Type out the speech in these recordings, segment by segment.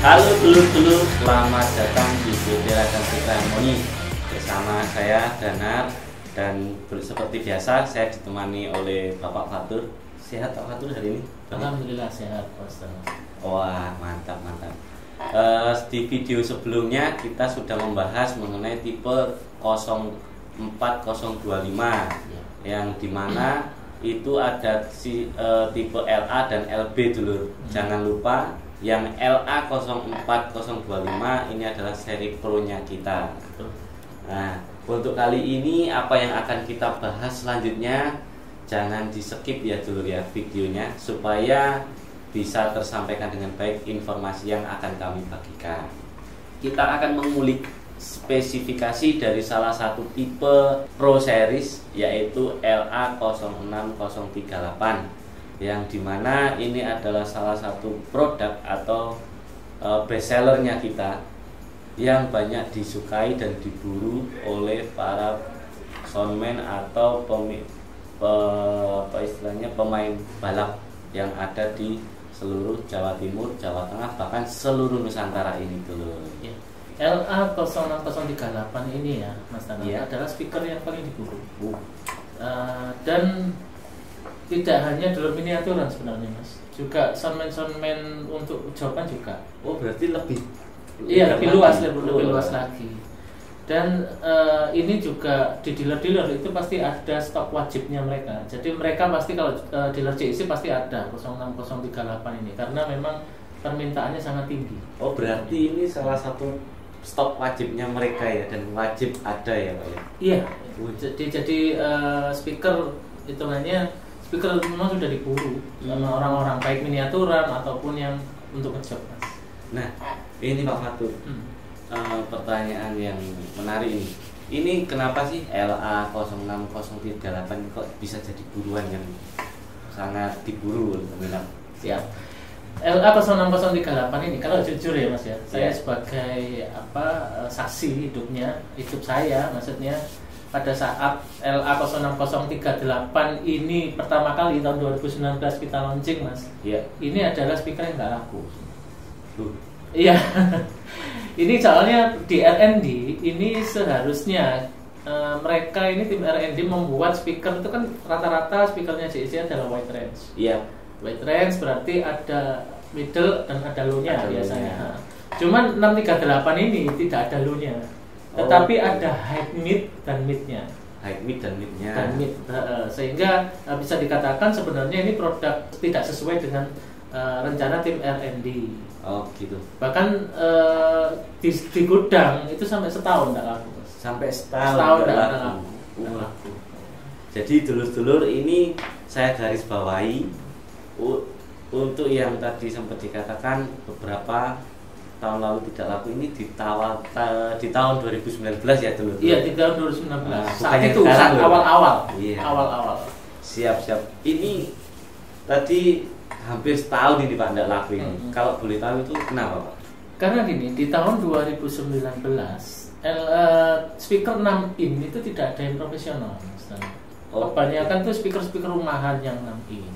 Halo dulur-dulur, selamat datang di PT Ragan Citra Harmoni. Bersama saya Danar dan seperti biasa saya ditemani oleh Bapak Fatur. Sehat Pak Fatur hari ini? Alhamdulillah sehat Pak. Wah, mantap. Di video sebelumnya kita sudah membahas mengenai tipe 04025 yang dimana itu ada tipe LA dan LB dulu. Jangan lupa yang LA 04025 ini adalah seri pro-nya kita. Nah, untuk kali ini apa yang akan kita bahas selanjutnya, jangan di skip ya dulu ya videonya, supaya bisa tersampaikan dengan baik informasi yang akan kami bagikan. Kita akan mengulik spesifikasi dari salah satu tipe Pro Series, yaitu LA 06038, yang dimana ini adalah salah satu produk atau best sellernya kita yang banyak disukai dan diburu oleh para soundman atau pemain balap yang ada di seluruh Jawa Timur, Jawa Tengah, bahkan seluruh Nusantara ini dulu. Ya. LA 06038 ini ya Mas Tanah, ya, adalah speaker yang paling diburu. Dan tidak hanya dulur miniaturan sebenarnya Mas, juga soundman untuk jawaban juga. Oh, berarti lebih luas lagi. Dan ini juga di dealer-dealer itu pasti ada stok wajibnya mereka. Jadi mereka pasti kalau dealer CIC pasti ada 06038 ini, karena memang permintaannya sangat tinggi. Oh, berarti ini salah satu stok wajibnya mereka ya, dan wajib ada ya Pak ya? Iya. Jadi speaker hitungannya speaker memang sudah diburu sama orang-orang, baik miniaturan ataupun yang untuk ngejob Mas. Nah, ini Pak Fatur, pertanyaan yang menarik ini. Ini kenapa sih LA 06038 kok bisa jadi buruan yang sangat diburu oleh peminat? Siap. LA 06038 ini kalau jujur ya Mas ya, saya sebagai saksi hidup saya maksudnya, pada saat LA 06038 ini pertama kali tahun 2019 kita launching Mas. Iya. Ini adalah speaker yang nggak laku. Iya. Ini soalnya di R&D ini seharusnya mereka ini tim R&D membuat speaker itu kan rata-rata speakernya JC adalah wide range. Iya. Wide range berarti ada middle dan ada low-nya biasanya. Cuman 638 ini tidak ada low-nya. Tetapi ada high mid dan midnya. High mid dan midnya. Sehingga bisa dikatakan sebenarnya ini produk tidak sesuai dengan rencana tim R&D. Oh gitu. Bahkan di gudang itu sampai setahun tidak laku. Sampai setahun tidak laku. Jadi dulur-dulur ini saya garis bawahi untuk yang tadi sempat dikatakan beberapa tahun lalu tidak laku, ini di tahun 2019 ya dulu. Iya, di tahun 2019. Saat itu awal-awal. Iya. Awal-awal. Siap. Ini tadi hampir setahun ini Pak tidak laku ini. Kalau boleh tahu itu kenapa Pak? Karena gini, di tahun 2019 speaker 6 in itu tidak ada yang profesional. Kebanyakan tuh speaker rumahan yang 6 in.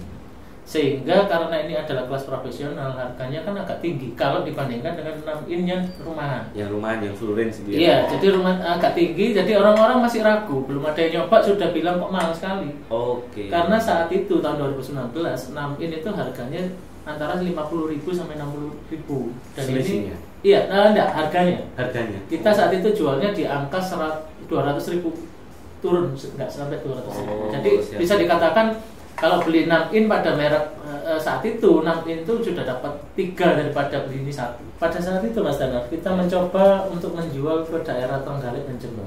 Sehingga karena ini adalah kelas profesional, harganya kan agak tinggi kalau dibandingkan dengan 6 in yang rumahan. Yang full range gitu ya? Iya, jadi rumahan agak tinggi, jadi orang-orang masih ragu, belum ada yang nyoba sudah bilang kok mahal sekali. Oke. Karena saat itu tahun 2019 6 in itu harganya antara 50.000 sampai 60.000. Dan selisihnya? Ini enggak, harganya. Kita saat itu jualnya di angka 200.000, turun enggak sampai 200.000. Jadi siap. Bisa dikatakan kalau beli 6 in pada merek saat itu 6 in itu sudah dapat 3 daripada beli ini 1. Pada saat itu Mas Danar, kita mencoba untuk menjual ke daerah Trenggalek dan Jember.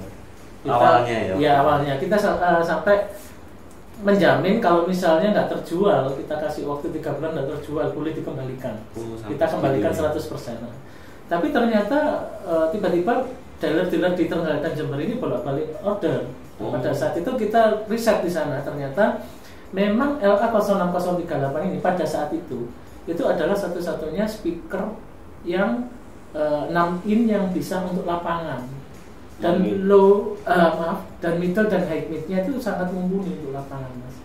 Awalnya kita sampai menjamin kalau misalnya nggak terjual, kita kasih waktu 3 bulan nggak terjual, boleh dikembalikan. Kita kembalikan 100%. Tapi ternyata tiba-tiba dealer-dealer di Trenggalek dan Jember ini bolak-balik order. Pada saat itu kita riset di sana, ternyata memang LA 06038 ini pada saat itu adalah satu-satunya speaker yang 6 in yang bisa untuk lapangan, dan dan middle dan high midnya itu sangat mumpuni untuk lapangan Mas.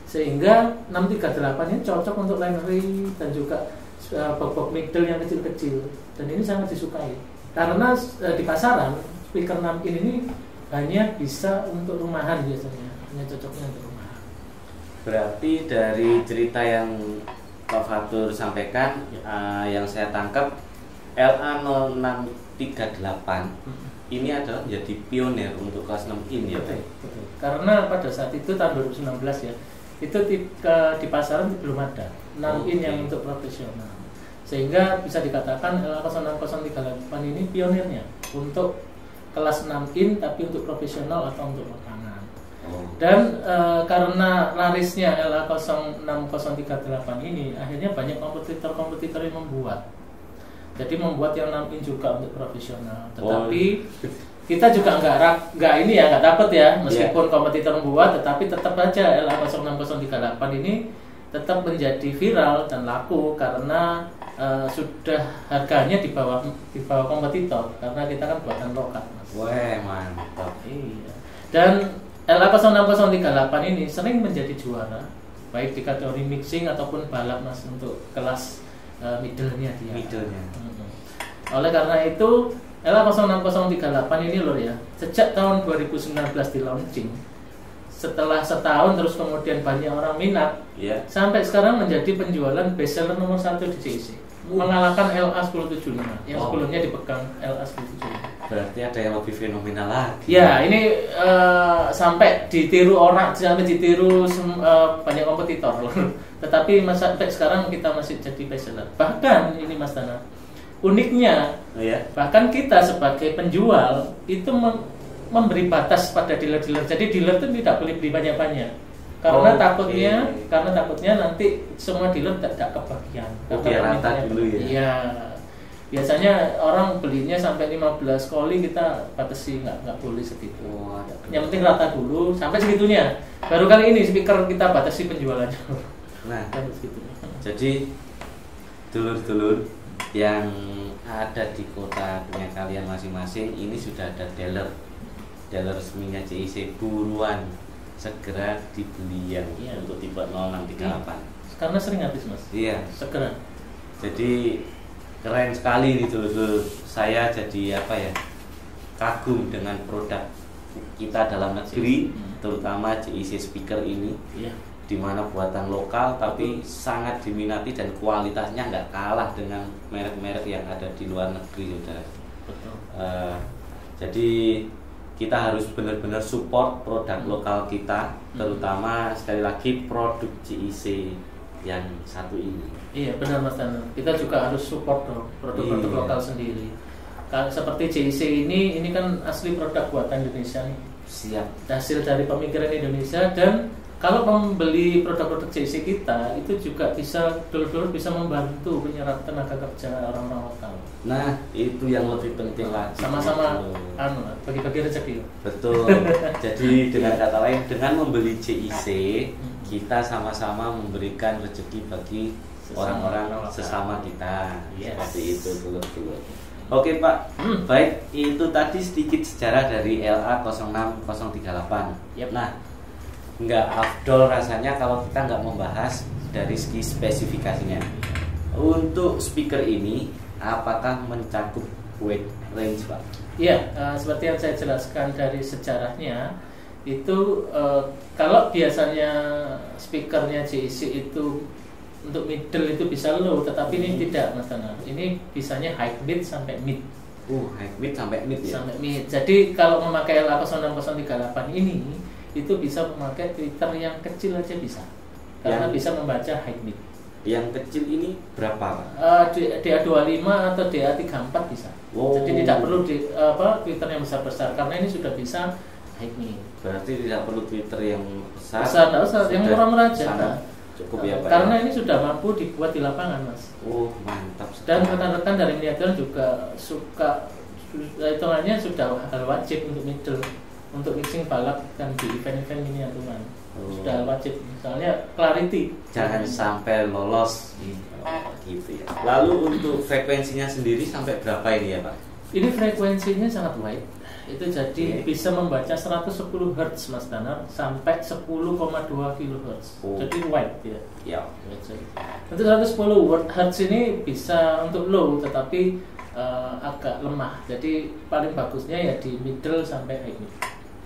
Sehingga 638 ini cocok untuk linery dan juga box middle yang kecil-kecil, dan ini sangat disukai karena di pasaran speaker 6 in ini hanya bisa untuk rumahan biasanya, hanya cocoknya untuk rumahan. Berarti dari cerita yang Pak Fatur sampaikan, yang saya tangkap LA0638 ini adalah menjadi pionir untuk kelas 6 in ya Pak? Betul. Karena pada saat itu tahun 2019 ya, itu di pasaran belum ada 6 in yang untuk profesional, sehingga bisa dikatakan LA06038 ini pionirnya untuk kelas 6 in tapi untuk profesional atau untuk lapangan. Dan karena larisnya LA06038 ini, akhirnya banyak kompetitor yang membuat. Jadi membuat yang 6 in juga untuk profesional. Tetapi kita juga nggak dapat ya, meskipun kompetitor membuat, tetapi tetap aja LA06038 ini tetap menjadi viral dan laku karena sudah harganya di bawah kompetitor, karena kita kan buatan lokal, Mas. Wah, mantap. Iya. Dan LA06038 ini sering menjadi juara baik di kategori mixing ataupun balap, Mas, untuk kelas middle-nya dia. Oleh karena itu LA06038 ini loh ya, sejak tahun 2019 di launching, setelah setahun terus kemudian banyak orang minat, sampai sekarang menjadi penjualan bestseller nomor 1 di CIC, mengalahkan LA1075 yang sebelumnya dipegang LA1075. Berarti ada yang lebih fenomenal lagi. Ya, ini sampai ditiru banyak kompetitor loh. Tetapi sampai sekarang kita masih jadi bestseller. Bahkan ini Mas Dana, uniknya, bahkan kita sebagai penjual itu memberi batas pada dealer-dealer. Jadi dealer itu tidak boleh beli banyak-banyak, karena takutnya nanti semua dealer tidak kebagian. Biar rata dulu ya. Iya. Biasanya orang belinya sampai 15 kali, kita batasi nggak boleh segitu. Yang penting rata dulu sampai segitunya. Baru kali ini speaker kita batasi penjualannya. Nah, jadi dulur-dulur yang ada di kota punya kalian masing-masing, ini sudah ada dealer resminya CIC, buruan segera dibeli yang untuk tipe 0638. Karena sering habis, Mas. Iya. Segera. Jadi keren sekali nih dulur-dulur. Saya jadi kagum dengan produk kita dalam negeri, terutama CIC speaker ini. Di mana buatan lokal tapi sangat diminati dan kualitasnya nggak kalah dengan merek-merek yang ada di luar negeri, saudara. Betul. Jadi kita harus benar-benar support produk lokal kita, terutama sekali lagi produk CIC yang satu ini. Iya, benar Mas Dana. Kita juga harus support dong produk-produk lokal sendiri. Seperti CIC ini kan asli produk buatan Indonesia nih. Siap. Hasil dari pemikiran Indonesia, dan kalau membeli produk-produk CIC kita itu juga dulur-dulur bisa membantu penyerap tenaga kerja orang-orang lokal. Nah, itu yang lebih penting lagi. Sama-sama bagi-bagi rezeki. Betul. Jadi dengan kata lain, dengan membeli CIC, kita sama-sama memberikan rezeki bagi orang-orang sesama kita. Seperti itu dulur-dulur. Oke Pak, baik, itu tadi sedikit sejarah dari LA06038. Nah, nggak afdol rasanya kalau kita nggak membahas dari segi spesifikasinya. Untuk speaker ini, apakah mencakup weight range, Pak? Iya, seperti yang saya jelaskan dari sejarahnya, itu kalau biasanya speakernya CIC itu untuk middle itu bisa low, tetapi ini tidak, Mas Dana. Ini bisanya high mid sampai mid. High mid sampai mid ya. Sampai mid. Jadi kalau memakai LA06038 ini, itu bisa memakai Twitter yang kecil aja bisa, karena bisa membaca high mid. Yang kecil ini berapa, Pak? DA25 atau DA34 bisa. Jadi tidak perlu Twitter yang besar-besar, karena ini sudah bisa high mid. Berarti tidak perlu Twitter yang besar. Tidak usah, yang murah-murah aja. Cukup ya Pak. Karena ini sudah mampu dibuat di lapangan, Mas. Mantap. Dan rekan-rekan dari miniatur juga suka, hitungannya sudah hal wajib untuk middle, untuk mixing balap dan di event-event miniaturan. Sudah wajib, misalnya clarity, jangan sampai lolos gitu ya. Lalu untuk frekuensinya sendiri sampai berapa ini ya Pak? Ini frekuensinya sangat wide. itu jadi bisa membaca 110 Hz Mas Danar sampai 10,2 kHz. Jadi wide ya. Ya. Untuk 110 Hz ini bisa untuk low tetapi agak lemah. Jadi paling bagusnya ya di middle sampai high mid.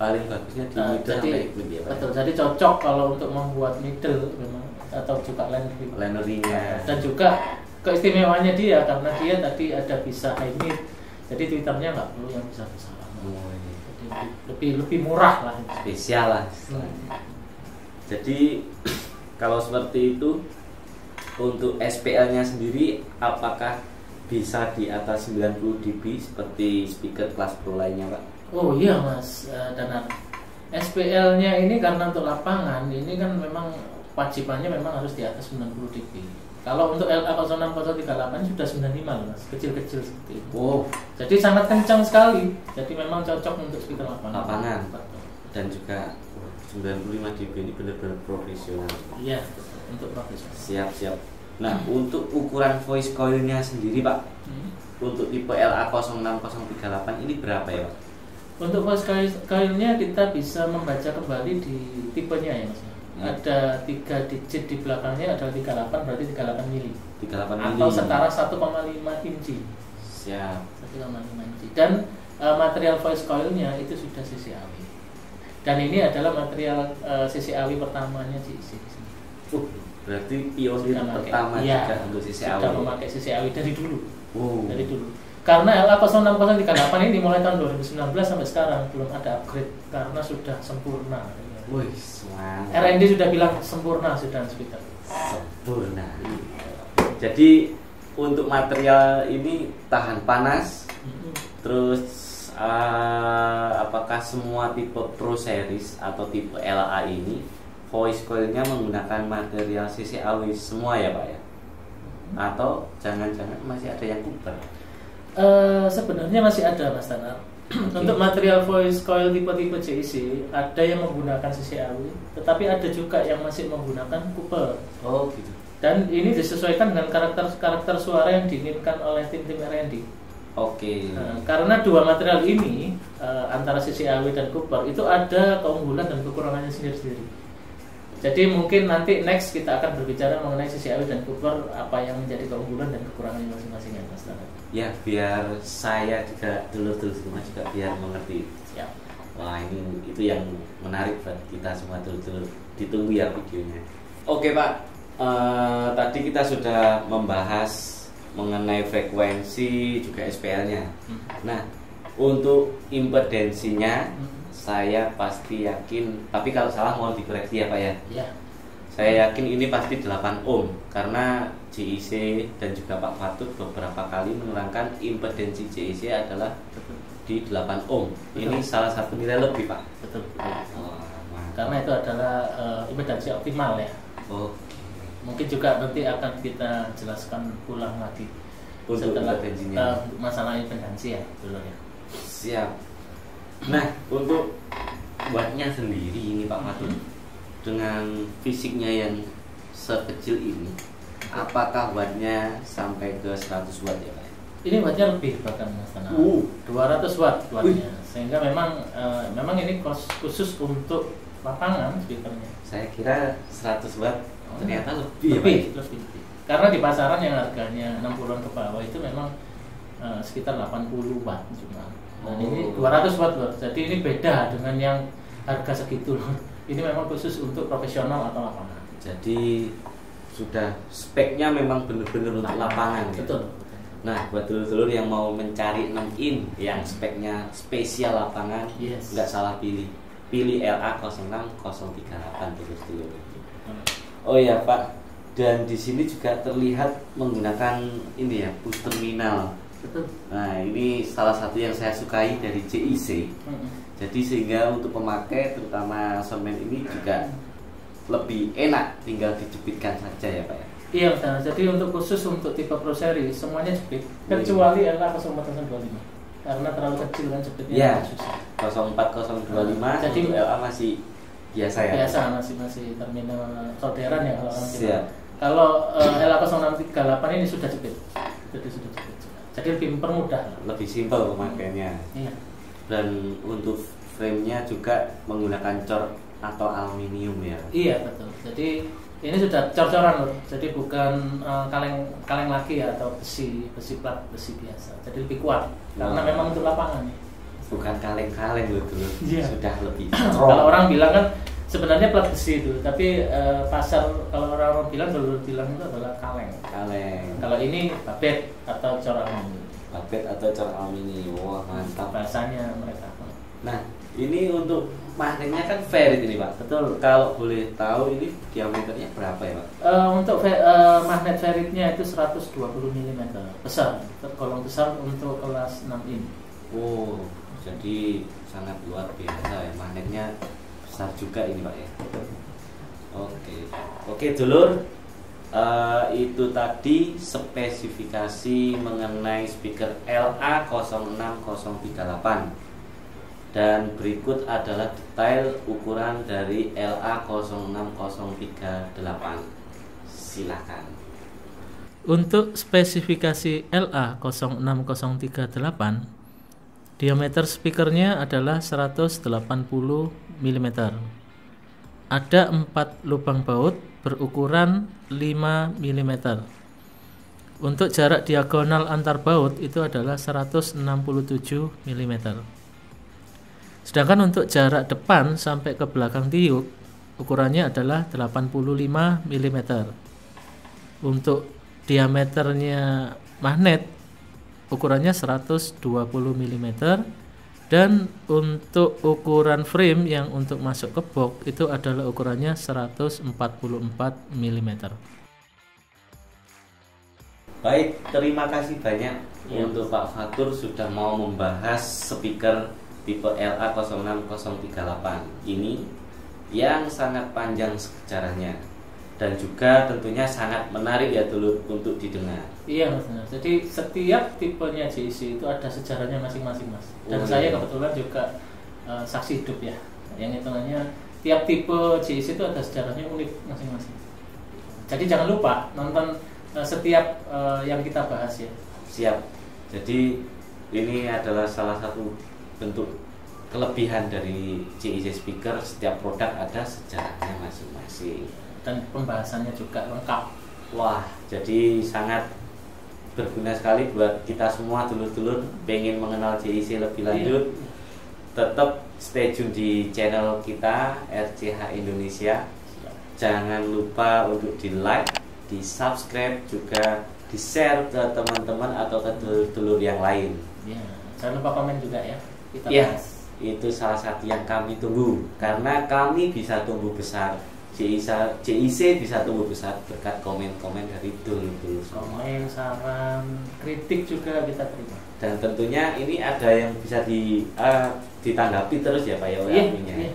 Paling bagusnya di middle sampai high mid ya, Pak. Betul. Jadi cocok kalau untuk membuat middle memang atau juga linery-nya. Dan juga keistimewaannya dia karena dia tadi ada bisa high mid. Jadi Twitternya nggak perlu yang besar-besar. Jadi lebih murah lah, spesial lah. Jadi kalau seperti itu untuk SPL-nya sendiri apakah bisa di atas 90 dB seperti speaker kelas Pro lainnya, Pak? Oh iya Mas Danar. SPL-nya ini karena untuk lapangan ini kan memang wajibannya memang harus di atas 90 dB. Kalau untuk LA06038 sudah 95 Mas, kecil-kecil seperti itu. Oh, jadi sangat kencang sekali. Jadi memang cocok untuk speaker lapangan. Dan juga 95 dB ini benar-benar profesional. Iya, untuk profesional. Siap. Nah, untuk ukuran voice coil-nya sendiri, Pak. Untuk tipe LA06038 ini berapa ya, Pak? Untuk voice coil-nya kita bisa membaca kembali di tipenya ya, Mas. Ada 3 digit di belakangnya adalah 38, berarti 38 mili. 38 mili. Atau setara 1,5 inci. Siap. 1,5 inci. Dan material voice coilnya itu sudah CCAW. Dan ini adalah material CCAW pertamanya di sini. Berarti pionir pertama ya, juga untuk CCAW. Sudah memakai CCAW dari dulu. Dari dulu. Karena LA06038 ini mulai tahun 2019 sampai sekarang belum ada upgrade karena sudah sempurna. Wih, semangat. R&D sudah bilang sempurna sudah speaker. Sempurna. Jadi untuk material ini tahan panas. Terus apakah semua tipe Pro Series atau tipe LA ini voice coil-nya menggunakan material CCAW semua ya, Pak ya? Atau jangan-jangan masih ada yang Cooper? Sebenarnya masih ada, Mas Tanar. Untuk material voice coil tipe-tipe JIC ada yang menggunakan CCAW, tetapi ada juga yang masih menggunakan Cooper. Oh gitu. Dan ini disesuaikan dengan karakter suara yang diinginkan oleh tim-tim R&D. Oke. Karena dua material ini antara CCAW dan Cooper itu ada keunggulan dan kekurangannya sendiri-sendiri. Jadi mungkin nanti next kita akan berbicara mengenai CCAW dan Cooper, apa yang menjadi keunggulan dan kekurangannya masing-masing ya, Mas Tanar. Ya, biar saya juga dulur-dulur semua juga biar mengerti. Siap. Wah, ini itu yang menarik buat kita semua dulur-dulur. Ditunggu ya videonya. Oke, Pak. Tadi kita sudah membahas mengenai frekuensi juga SPL-nya. Nah, untuk impedensinya saya pasti yakin, tapi kalau salah mohon dikoreksi ya, Pak ya. Iya. Saya yakin ini pasti 8 ohm karena JIC dan juga Pak Fatut beberapa kali menerangkan impedensi JIC adalah di 8 ohm. Betul. Ini salah satu nilai lebih, Pak. Betul. Karena itu adalah impedensi optimal ya. Mungkin juga nanti akan kita jelaskan ulang lagi untuk setelah masalah impedensi ya dulu ya. Siap. Nah, untuk wattnya sendiri ini Pak Fatut, dengan fisiknya yang sekecil ini, apakah wattnya sampai ke 100 watt ya Pak? Ini wattnya lebih bahkan Mas Tanar. 200 watt wattnya. Sehingga memang ini khusus untuk lapangan speakernya. Saya kira 100 watt ternyata lebih. Karena di pasaran yang harganya 60-an ke bawah itu memang sekitar 80 watt cuma. Dan ini 200 watt loh. Jadi ini beda dengan yang harga segitu loh. Ini memang khusus untuk profesional atau lapangan. Jadi sudah speknya memang benar-benar untuk lapangan. Betul. Ya? Nah, buat dulur-dulur yang mau mencari 6 in yang speknya spesial lapangan, nggak salah pilih LA06038 dulur-dulur. Oh ya Pak, dan di sini juga terlihat menggunakan ini ya, push terminal. Betul. Nah, ini salah satu yang saya sukai dari JIC. Jadi sehingga untuk pemakai terutama soundman ini juga lebih enak, tinggal dijepitkan saja ya Pak ya. Iya Mas, jadi untuk khusus untuk tipe Pro Series semuanya jepit kecuali LA04025 karena terlalu kecil kan jepitnya ya, susah. 04025 jadi LA masih biasa ya. Biasa masih terminal solderan ya kalau orang bilang. Kalau LA06038 ini sudah jepit. Jadi sudah jepit. Jadi lebih mempermudah. Lebih simpel pemakaiannya. Iya. Dan untuk frame-nya juga menggunakan cor atau aluminium ya. Iya betul. Jadi ini sudah cor-coran loh. Jadi bukan kaleng lagi ya, atau besi plat besi biasa. Jadi lebih kuat karena memang untuk lapangan. Bukan kaleng-kaleng loh dulu. Iya. Sudah lebih Kalau orang bilang kan sebenarnya plat besi itu, tapi pasar kalau orang bilang dulu bilang itu adalah kaleng. Kalau ini babet atau cor aluminium. Babet atau cor aluminium. Wah, mantap Bahasanya mereka. Nah, ini untuk magnetnya kan ferrit ini Pak. Betul. Kalau boleh tahu ini diameternya berapa ya Pak? Untuk magnet ferritnya itu 120 mm besar, tergolong besar untuk kelas 6 in. Oh, jadi sangat luar biasa ya, magnetnya besar juga ini Pak ya. Oke dulur, itu tadi spesifikasi mengenai speaker LA06038. Dan berikut adalah detail ukuran dari LA06038. Silakan. Untuk spesifikasi LA06038, diameter speakernya adalah 180 mm. Ada 4 lubang baut berukuran 5 mm. Untuk jarak diagonal antar baut itu adalah 167 mm. Sedangkan untuk jarak depan sampai ke belakang tiup ukurannya adalah 85 mm. Untuk diameternya magnet ukurannya 120 mm, dan untuk ukuran frame yang untuk masuk ke box itu adalah ukurannya 144 mm. Baik, terima kasih banyak untuk Pak Fatur sudah mau membahas speaker tipe LA06038 ini yang sangat panjang sejarahnya dan juga tentunya sangat menarik ya dulu untuk didengar. Iya Mas. Jadi setiap tipenya JIC itu ada sejarahnya masing-masing Mas. Dan saya kebetulan juga saksi hidup ya. Yang hitungannya tiap tipe JIC itu ada sejarahnya unik masing-masing. Jadi jangan lupa nonton setiap yang kita bahas ya. Siap. Jadi ini adalah salah satu bentuk kelebihan dari JIC speaker, setiap produk ada sejarahnya masing-masing dan pembahasannya juga lengkap. Wah, jadi sangat berguna sekali buat kita semua dulur-dulur pengen mengenal JIC lebih lanjut. Tetap stay tune di channel kita RCH Indonesia. Jangan lupa untuk di like, di subscribe, juga di share ke teman-teman atau ke dulur-dulur yang lain. Jangan lupa komen juga ya. Itu salah satu yang kami tunggu karena kami bisa tumbuh besar, JIC bisa tumbuh besar berkat komen-komen dari dulur-dulur. Komen, saran, kritik juga kita terima. Dan tentunya ini ada yang bisa ditanggapi terus ya Pak ya. Iya.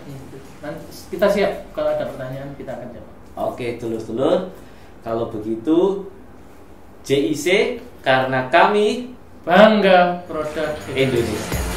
Kita siap kalau ada pertanyaan kita akan jawab. Oke dulur-dulur, kalau begitu JIC karena kami bangga produk Indonesia.